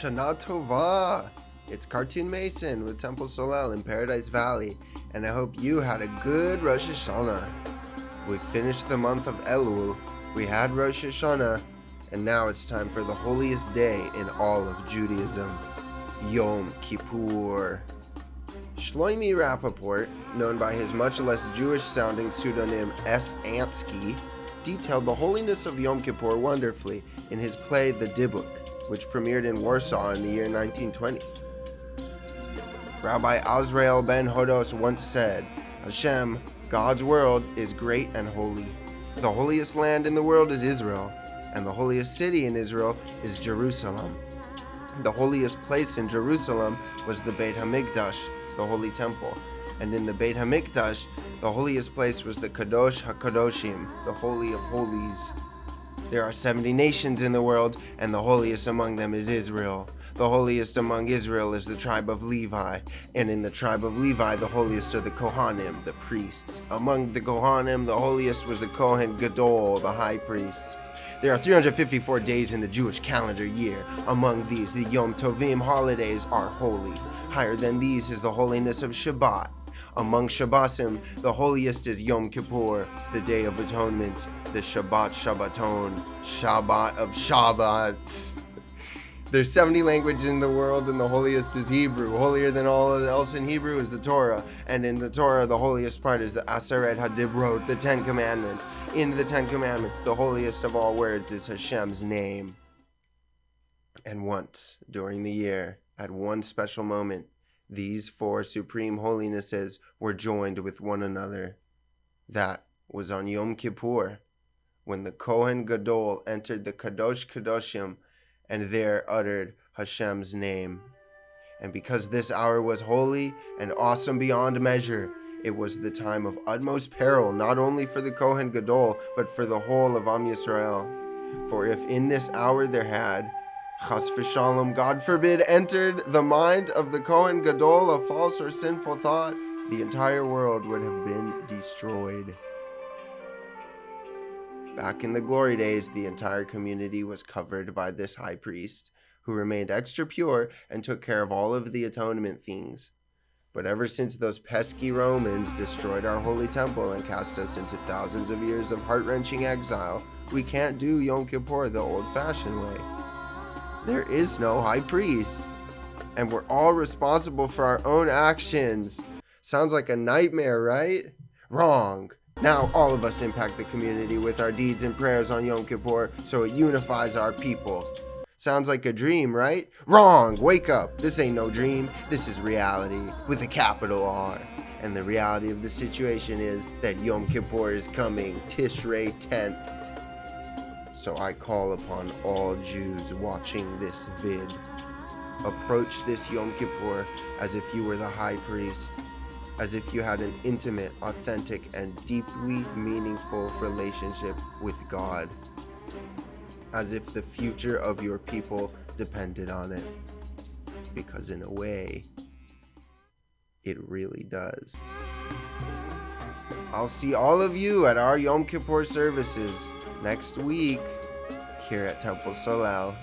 Shana Tova! It's Cartoon Mason with Temple Solel in Paradise Valley, and I hope you had a good Rosh Hashanah. We finished the month of Elul, we had Rosh Hashanah, and now it's time for the holiest day in all of Judaism, Yom Kippur. Shlomi Rappaport, known by his much less Jewish-sounding pseudonym S. Ansky, detailed the holiness of Yom Kippur wonderfully in his play The Dybbuk, which premiered in Warsaw in the year 1920. Rabbi Azrael ben Hodos once said, Hashem, God's world, is great and holy. The holiest land in the world is Israel, and the holiest city in Israel is Jerusalem. The holiest place in Jerusalem was the Beit HaMikdash, the Holy Temple, and in the Beit HaMikdash, the holiest place was the Kadosh HaKadoshim, the Holy of Holies. There are 70 nations in the world, and the holiest among them is Israel. The holiest among Israel is the tribe of Levi, and in the tribe of Levi, the holiest are the Kohanim, the priests. Among the Kohanim, the holiest was the Kohen Gadol, the high priest. There are 354 days in the Jewish calendar year. Among these, the Yom Tovim holidays are holy. Higher than these is the holiness of Shabbat. Among Shabbosim, the holiest is Yom Kippur, the Day of Atonement, the Shabbat Shabbaton, Shabbat of Shabbats. There's 70 languages in the world, and the holiest is Hebrew. Holier than all else in Hebrew is the Torah, and in the Torah, the holiest part is the Aseret HaDibrot, the 10 Commandments. In the 10 Commandments, the holiest of all words is Hashem's name. And once, during the year, at one special moment, these four supreme holinesses were joined with one another. That was on Yom Kippur, when the Kohen Gadol entered the Kadosh Kadoshim and there uttered Hashem's name. And because this hour was holy and awesome beyond measure, it was the time of utmost peril, not only for the Kohen Gadol, but for the whole of Am Yisrael. For if in this hour there had, Chas v'shalom, God forbid, entered the mind of the Kohen Gadol a false or sinful thought, the entire world would have been destroyed. Back in the glory days, the entire community was covered by this high priest, who remained extra pure and took care of all of the atonement things. But ever since those pesky Romans destroyed our holy temple and cast us into thousands of years of heart-wrenching exile, we can't do Yom Kippur the old-fashioned way. There is no high priest, and we're all responsible for our own actions. Sounds like a nightmare, right? Wrong. Now all of us impact the community with our deeds and prayers on Yom Kippur, so it unifies our people. Sounds like a dream, right? Wrong! Wake up! This ain't no dream. This is reality, with a capital R. And the reality of the situation is that Yom Kippur is coming, Tishrei 10th. So I call upon all Jews watching this vid. Approach this Yom Kippur as if you were the high priest, as if you had an intimate, authentic, and deeply meaningful relationship with God, as if the future of your people depended on it, because in a way, it really does. I'll see all of you at our Yom Kippur services next week here at Temple Solel.